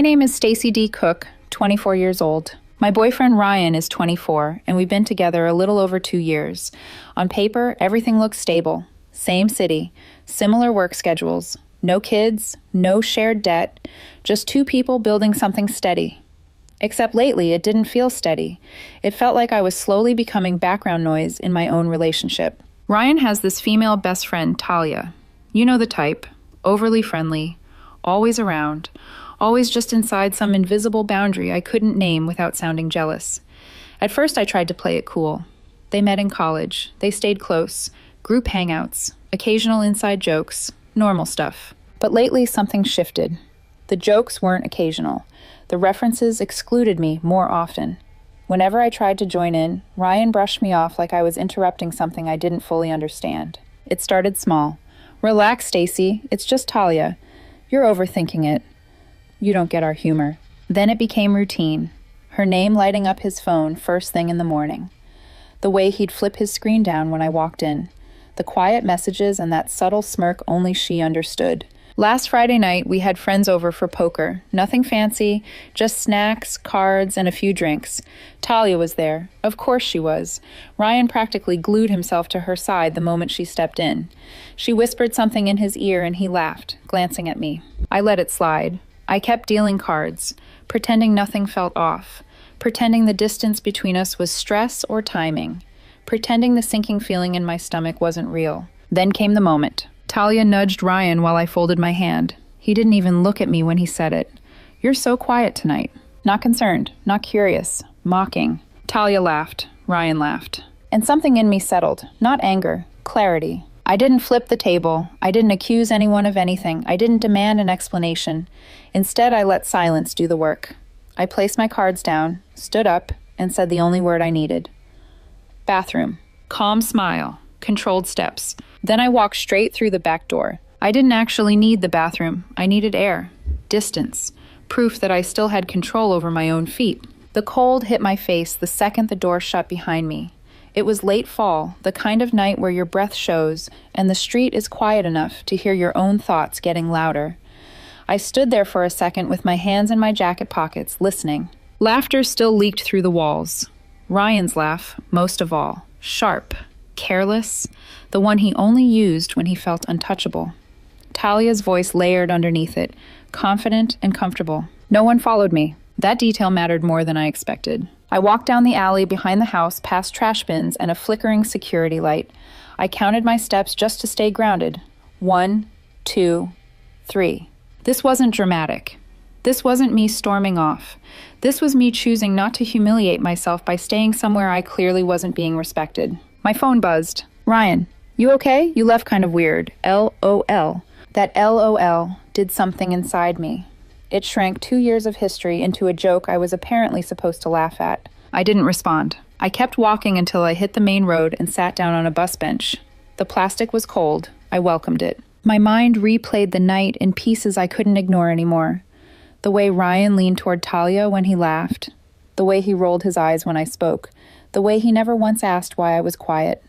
My name is Stacy D. Cook, 24 years old. My boyfriend Ryan is 24, and we've been together a little over 2 years. On paper, everything looks stable. Same city, similar work schedules, no kids, no shared debt, just two people building something steady. Except lately, it didn't feel steady. It felt like I was slowly becoming background noise in my own relationship. Ryan has this female best friend, Talia. You know the type. Overly friendly, always around, always just inside some invisible boundary I couldn't name without sounding jealous. At first, I tried to play it cool. They met in college. They stayed close. Group hangouts, occasional inside jokes, normal stuff. But lately, something shifted. The jokes weren't occasional. The references excluded me more often. Whenever I tried to join in, Ryan brushed me off like I was interrupting something I didn't fully understand. It started small. Relax, Stacy. It's just Talia. You're overthinking it. You don't get our humor. Then it became routine. Her name lighting up his phone first thing in the morning. The way he'd flip his screen down when I walked in. The quiet messages and that subtle smirk only she understood. Last Friday night, we had friends over for poker. Nothing fancy, just snacks, cards, and a few drinks. Talia was there. Of course she was. Ryan practically glued himself to her side the moment she stepped in. She whispered something in his ear and he laughed, glancing at me. I let it slide. I kept dealing cards, pretending nothing felt off, pretending the distance between us was stress or timing, pretending the sinking feeling in my stomach wasn't real. Then came the moment. Talia nudged Ryan while I folded my hand. He didn't even look at me when he said it. You're so quiet tonight. Not concerned, not curious, mocking. Talia laughed. Ryan laughed. And something in me settled. Not anger, clarity. I didn't flip the table. I didn't accuse anyone of anything. I didn't demand an explanation. Instead, I let silence do the work. I placed my cards down, stood up, and said the only word I needed. Bathroom. Calm smile. Controlled steps. Then I walked straight through the back door. I didn't actually need the bathroom. I needed air, distance, proof that I still had control over my own feet. The cold hit my face the second the door shut behind me. It was late fall, the kind of night where your breath shows, and the street is quiet enough to hear your own thoughts getting louder. I stood there for a second with my hands in my jacket pockets, listening. Laughter still leaked through the walls. Ryan's laugh, most of all, sharp, careless, the one he only used when he felt untouchable. Talia's voice layered underneath it, confident and comfortable. No one followed me. That detail mattered more than I expected. I walked down the alley behind the house past trash bins and a flickering security light. I counted my steps just to stay grounded. 1, 2, 3. This wasn't dramatic. This wasn't me storming off. This was me choosing not to humiliate myself by staying somewhere I clearly wasn't being respected. My phone buzzed. Ryan, you okay? You left kind of weird. LOL. That LOL did something inside me. It shrank 2 years of history into a joke I was apparently supposed to laugh at. I didn't respond. I kept walking until I hit the main road and sat down on a bus bench. The plastic was cold. I welcomed it. My mind replayed the night in pieces I couldn't ignore anymore. The way Ryan leaned toward Talia when he laughed. The way he rolled his eyes when I spoke. The way he never once asked why I was quiet.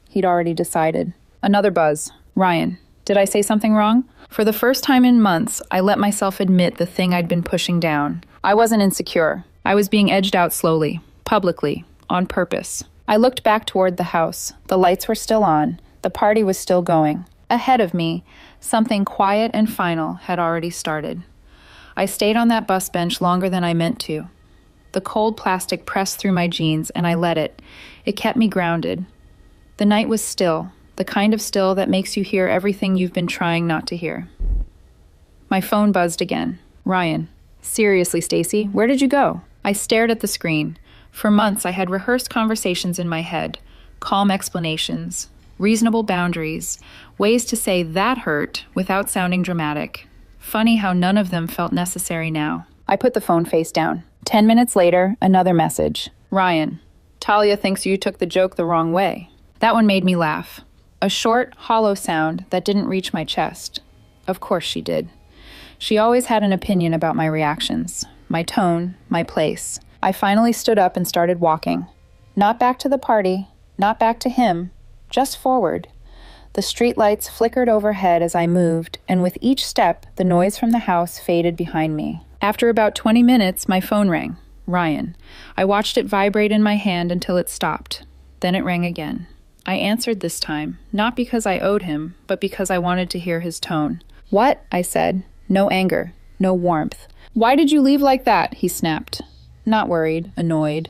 He'd already decided. Another buzz. Ryan, did I say something wrong? For the first time in months, I let myself admit the thing I'd been pushing down. I wasn't insecure. I was being edged out slowly, publicly, on purpose. I looked back toward the house. The lights were still on. The party was still going. Ahead of me, something quiet and final had already started. I stayed on that bus bench longer than I meant to. The cold plastic pressed through my jeans, and I let it. It kept me grounded. The night was still, the kind of still that makes you hear everything you've been trying not to hear. My phone buzzed again. Ryan. Seriously, Stacy, where did you go? I stared at the screen. For months, I had rehearsed conversations in my head, calm explanations, reasonable boundaries, ways to say that hurt without sounding dramatic. Funny how none of them felt necessary now. I put the phone face down. 10 minutes later, another message. Ryan, Talia thinks you took the joke the wrong way. That one made me laugh. A short, hollow sound that didn't reach my chest. Of course she did. She always had an opinion about my reactions, my tone, my place. I finally stood up and started walking. Not back to the party, not back to him, just forward. The streetlights flickered overhead as I moved, and with each step, the noise from the house faded behind me. After about 20 minutes, my phone rang. Ryan. I watched it vibrate in my hand until it stopped. Then it rang again. I answered this time, not because I owed him, but because I wanted to hear his tone. "What?" I said. No anger, no warmth. "Why did you leave like that?" he snapped. Not worried, annoyed.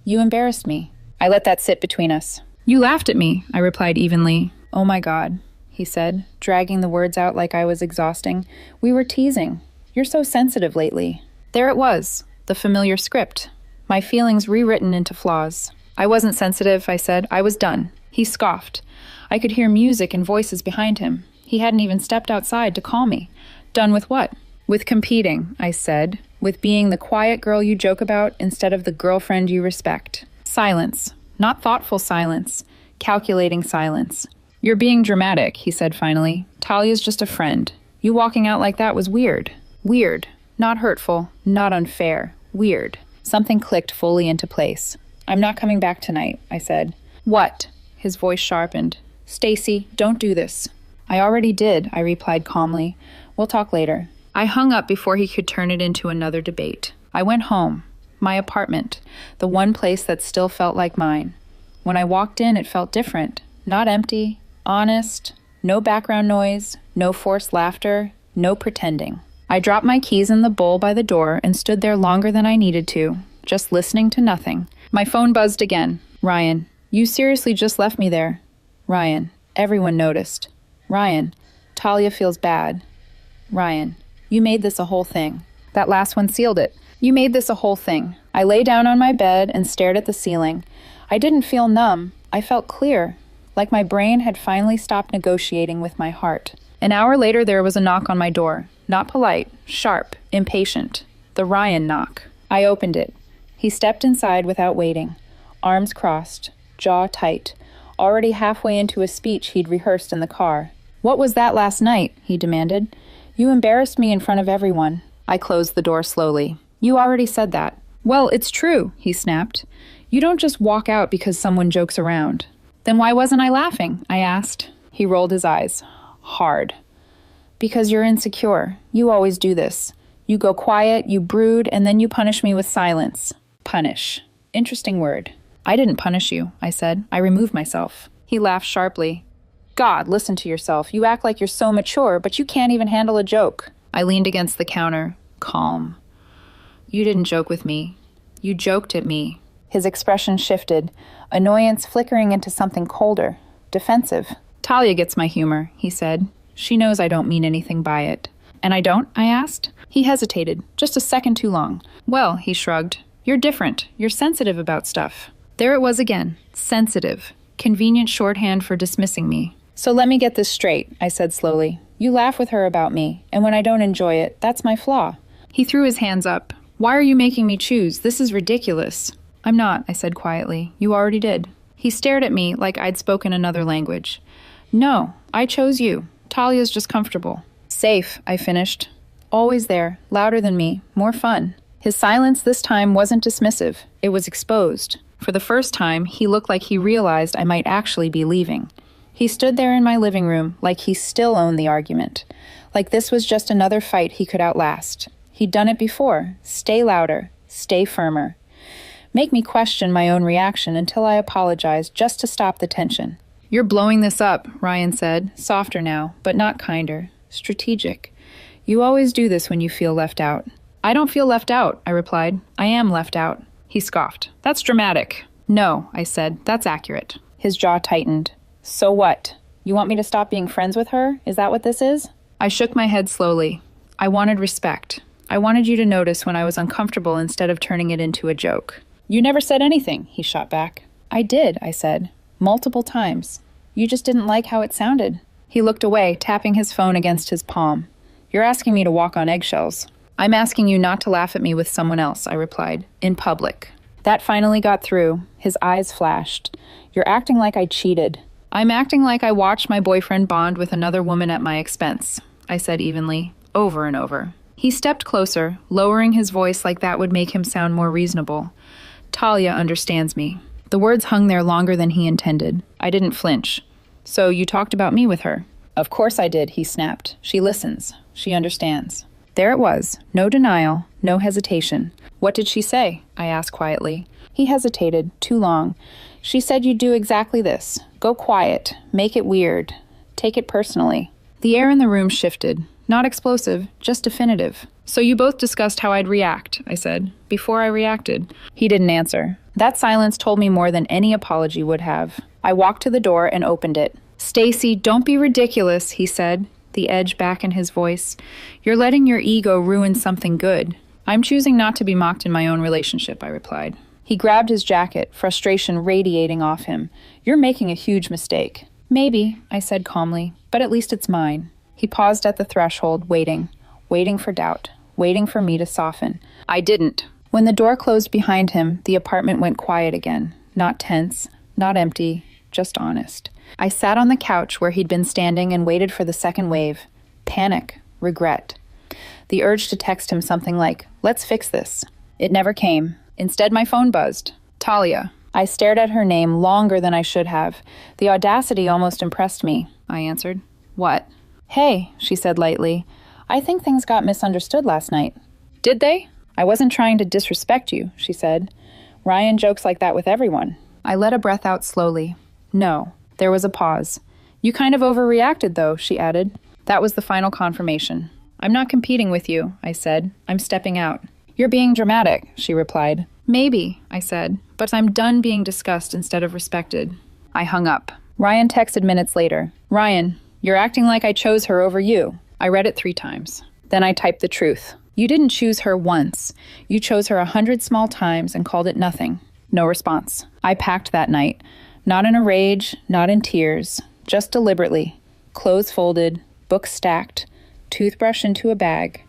"You embarrassed me." I let that sit between us. "You laughed at me," I replied evenly. "Oh my God," he said, dragging the words out like I was exhausting. "We were teasing. You're so sensitive lately." There it was, the familiar script. My feelings rewritten into flaws. "I wasn't sensitive," I said. "I was done." He scoffed. I could hear music and voices behind him. He hadn't even stepped outside to call me. Done with what? "With competing," I said. "With being the quiet girl you joke about instead of the girlfriend you respect." Silence. Not thoughtful silence. Calculating silence. "You're being dramatic," he said finally. "Talia's just a friend. You walking out like that was weird." Weird. Not hurtful. Not unfair. Weird. Something clicked fully into place. "I'm not coming back tonight," I said. "What?" His voice sharpened. "Stacy, don't do this." "I already did," I replied calmly. "We'll talk later." I hung up before he could turn it into another debate. I went home. My apartment. The one place that still felt like mine. When I walked in, it felt different. Not empty. Honest. No background noise. No forced laughter. No pretending. I dropped my keys in the bowl by the door and stood there longer than I needed to, just listening to nothing. My phone buzzed again. "Ryan, you seriously just left me there." "Ryan, everyone noticed." "Ryan, Talia feels bad." "Ryan, you made this a whole thing." That last one sealed it. "You made this a whole thing." I lay down on my bed and stared at the ceiling. I didn't feel numb. I felt clear, like my brain had finally stopped negotiating with my heart. An hour later, there was a knock on my door. Not polite, sharp, impatient. The Ryan knock. I opened it. He stepped inside without waiting. Arms crossed, jaw tight, already halfway into a speech he'd rehearsed in the car. "What was that last night?" he demanded. "You embarrassed me in front of everyone." I closed the door slowly. "You already said that." "Well, it's true," he snapped. "You don't just walk out because someone jokes around." "Then why wasn't I laughing?" I asked. He rolled his eyes. Hard. "Because you're insecure. You always do this. You go quiet, you brood, and then you punish me with silence." Punish. Interesting word. "I didn't punish you," I said. "I removed myself." He laughed sharply. "God, listen to yourself. You act like you're so mature, but you can't even handle a joke." I leaned against the counter, calm. "You didn't joke with me. You joked at me." His expression shifted, annoyance flickering into something colder, defensive. "Talia gets my humor," he said. "She knows I don't mean anything by it." "And I don't?" I asked. He hesitated, just a second too long. "Well," he shrugged, "you're different. You're sensitive about stuff." There it was again, sensitive. Convenient shorthand for dismissing me. "So let me get this straight," I said slowly. "You laugh with her about me, and when I don't enjoy it, that's my flaw." He threw his hands up. "Why are you making me choose? This is ridiculous." "I'm not," I said quietly. "You already did." He stared at me like I'd spoken another language. "No, I chose you. Talia's just comfortable." "Safe," I finished. "Always there, louder than me, more fun." His silence this time wasn't dismissive. It was exposed. For the first time, he looked like he realized I might actually be leaving. He stood there in my living room like he still owned the argument, like this was just another fight he could outlast. He'd done it before. Stay louder, stay firmer. Make me question my own reaction until I apologized just to stop the tension. "You're blowing this up," Ryan said, softer now, but not kinder. Strategic. "You always do this when you feel left out." "I don't feel left out," I replied. "I am left out." He scoffed. "That's dramatic." "No," I said. "That's accurate." His jaw tightened. "So what? You want me to stop being friends with her? Is that what this is?" I shook my head slowly. I wanted respect. I wanted you to notice when I was uncomfortable instead of turning it into a joke. "You never said anything," he shot back. "I did," I said. "Multiple times. You just didn't like how it sounded." He looked away, tapping his phone against his palm. "You're asking me to walk on eggshells." "I'm asking you not to laugh at me with someone else," I replied. "In public." That finally got through. His eyes flashed. "You're acting like I cheated." "I'm acting like I watched my boyfriend bond with another woman at my expense," I said evenly, over and over. He stepped closer, lowering his voice like that would make him sound more reasonable. "Talia understands me." The words hung there longer than he intended. I didn't flinch. "So you talked about me with her?" "Of course I did," he snapped. "She listens. She understands." There it was. No denial, no hesitation. What did she say? I asked quietly. He hesitated, too long. She said you'd do exactly this. Go quiet. Make it weird. Take it personally. The air in the room shifted. Not explosive, just definitive. So you both discussed how I'd react, I said. Before I reacted. He didn't answer. That silence told me more than any apology would have. I walked to the door and opened it. Stacy, don't be ridiculous, he said, the edge back in his voice. You're letting your ego ruin something good. I'm choosing not to be mocked in my own relationship, I replied. He grabbed his jacket, frustration radiating off him. You're making a huge mistake. Maybe, I said calmly, but at least it's mine. He paused at the threshold, waiting for doubt, waiting for me to soften. I didn't. When the door closed behind him, the apartment went quiet again. Not tense, not empty, just honest. I sat on the couch where he'd been standing and waited for the second wave. Panic, regret. The urge to text him something like, let's fix this. It never came. Instead, my phone buzzed. Talia. I stared at her name longer than I should have. The audacity almost impressed me. I answered. What? Hey, she said lightly. I think things got misunderstood last night. Did they? I wasn't trying to disrespect you, she said. Ryan jokes like that with everyone. I let a breath out slowly. No. There was a pause. You kind of overreacted, though, she added. That was the final confirmation. I'm not competing with you, I said. I'm stepping out. You're being dramatic, she replied. Maybe, I said, but I'm done being discussed instead of respected. I hung up. Ryan texted minutes later. Ryan, you're acting like I chose her over you. I read it 3 times. Then I typed the truth. You didn't choose her once. You chose her 100 small times and called it nothing. No response. I packed that night. Not in a rage, not in tears, just deliberately. Clothes folded, books stacked, toothbrush into a bag.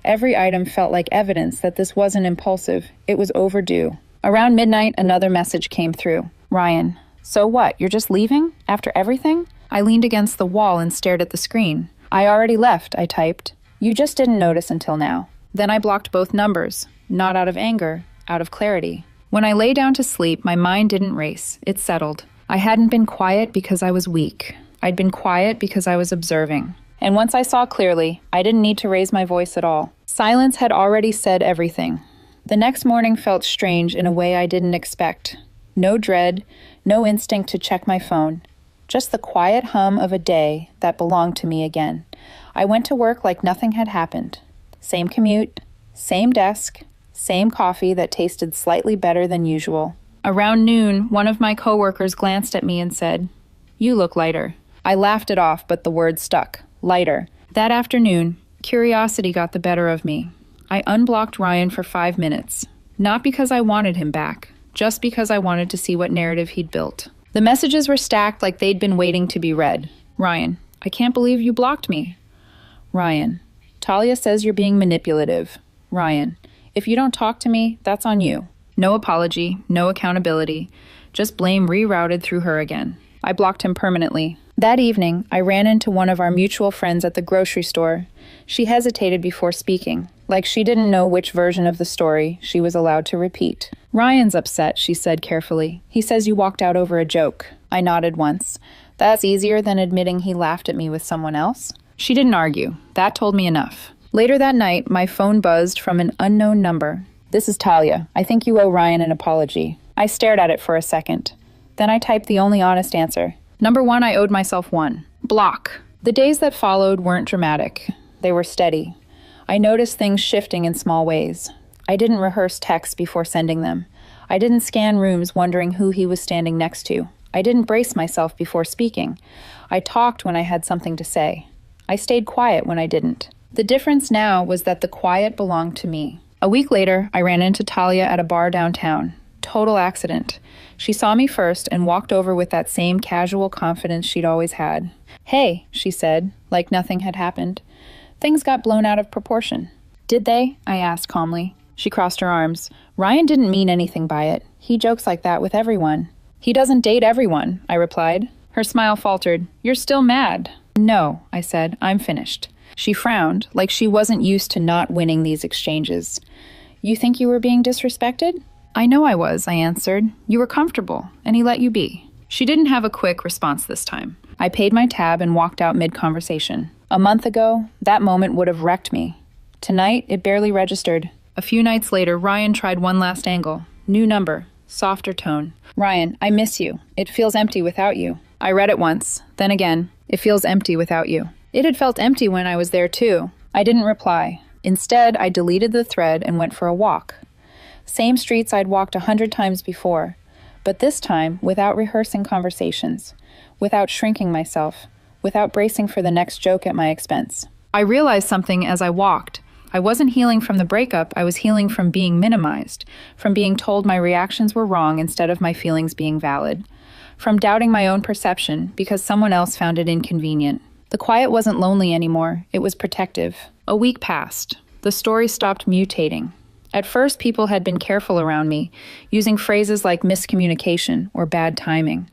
Every item felt like evidence that this wasn't impulsive. It was overdue. Around midnight, another message came through. Ryan, so what? You're just leaving? After everything? I leaned against the wall and stared at the screen. I already left, I typed. You just didn't notice until now. Then I blocked both numbers. Not out of anger, out of clarity. When I lay down to sleep, my mind didn't race. It settled. I hadn't been quiet because I was weak. I'd been quiet because I was observing. And once I saw clearly, I didn't need to raise my voice at all. Silence had already said everything. The next morning felt strange in a way I didn't expect. No dread, no instinct to check my phone. Just the quiet hum of a day that belonged to me again. I went to work like nothing had happened. Same commute, same desk, same coffee that tasted slightly better than usual. Around noon, one of my coworkers glanced at me and said, "You look lighter." I laughed it off, but the word stuck. Lighter. That afternoon, curiosity got the better of me. I unblocked Ryan for 5 minutes. Not because I wanted him back, just because I wanted to see what narrative he'd built. The messages were stacked like they'd been waiting to be read. Ryan, I can't believe you blocked me. Ryan, Talia says you're being manipulative. Ryan, if you don't talk to me, that's on you. No apology, no accountability, just blame rerouted through her again. I blocked him permanently. That evening, I ran into one of our mutual friends at the grocery store. She hesitated before speaking, like she didn't know which version of the story she was allowed to repeat. Ryan's upset, she said carefully. He says you walked out over a joke. I nodded once. That's easier than admitting he laughed at me with someone else. She didn't argue. That told me enough. Later that night, my phone buzzed from an unknown number. This is Talia. I think you owe Ryan an apology. I stared at it for a second. Then I typed the only honest answer. Number 1, I owed myself one. Block. The days that followed weren't dramatic. They were steady. I noticed things shifting in small ways. I didn't rehearse texts before sending them. I didn't scan rooms wondering who he was standing next to. I didn't brace myself before speaking. I talked when I had something to say. I stayed quiet when I didn't. The difference now was that the quiet belonged to me. A week later, I ran into Talia at a bar downtown. Total accident. She saw me first and walked over with that same casual confidence she'd always had. Hey, she said, like nothing had happened. Things got blown out of proportion. Did they? I asked calmly. She crossed her arms. Ryan didn't mean anything by it. He jokes like that with everyone. He doesn't date everyone, I replied. Her smile faltered. You're still mad. No, I said. I'm finished. She frowned, like she wasn't used to not winning these exchanges. You think you were being disrespected? I know I was, I answered. You were comfortable, and he let you be. She didn't have a quick response this time. I paid my tab and walked out mid-conversation. A month ago, that moment would have wrecked me. Tonight, it barely registered. A few nights later, Ryan tried one last angle. New number, softer tone. Ryan, I miss you. It feels empty without you. I read it once. Then again, it feels empty without you. It had felt empty when I was there too. I didn't reply. Instead, I deleted the thread and went for a walk. Same streets I'd walked 100 times before, but this time without rehearsing conversations, without shrinking myself, without bracing for the next joke at my expense. I realized something as I walked. I wasn't healing from the breakup, I was healing from being minimized, from being told my reactions were wrong instead of my feelings being valid, from doubting my own perception because someone else found it inconvenient. The quiet wasn't lonely anymore, it was protective. A week passed. The story stopped mutating. At first, people had been careful around me, using phrases like miscommunication or bad timing.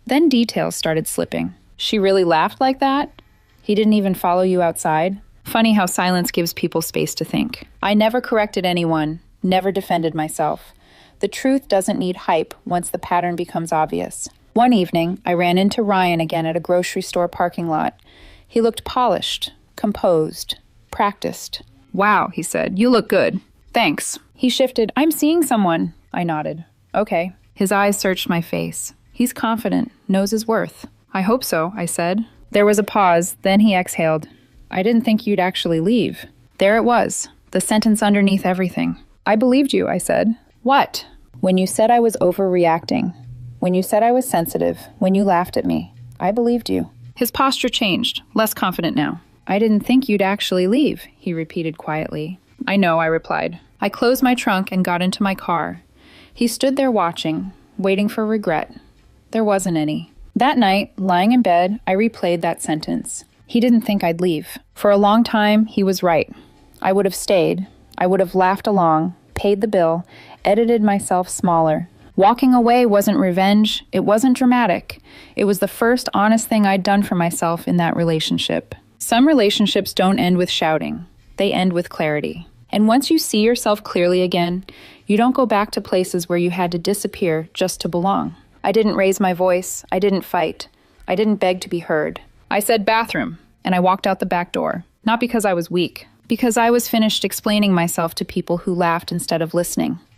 Then details started slipping. She really laughed like that? He didn't even follow you outside? Funny how silence gives people space to think. I never corrected anyone, never defended myself. The truth doesn't need hype once the pattern becomes obvious. One evening, I ran into Ryan again at a grocery store parking lot. He looked polished, composed, practiced. Wow, he said, you look good. Thanks. He shifted. I'm seeing someone. I nodded. Okay. His eyes searched my face. He's confident, knows his worth. I hope so, I said. There was a pause, then he exhaled. I didn't think you'd actually leave. There it was, the sentence underneath everything. I believed you, I said. What? When you said I was overreacting. When you said I was sensitive. When you laughed at me. I believed you. His posture changed, less confident now. I didn't think you'd actually leave, he repeated quietly. I know, I replied. I closed my trunk and got into my car. He stood there watching, waiting for regret. There wasn't any. That night, lying in bed, I replayed that sentence. He didn't think I'd leave. For a long time, he was right. I would have stayed. I would have laughed along, paid the bill, edited myself smaller. Walking away wasn't revenge. It wasn't dramatic. It was the first honest thing I'd done for myself in that relationship. Some relationships don't end with shouting. They end with clarity. And once you see yourself clearly again, you don't go back to places where you had to disappear just to belong. I didn't raise my voice. I didn't fight. I didn't beg to be heard. I said bathroom, and I walked out the back door. Not because I was weak, because I was finished explaining myself to people who laughed instead of listening.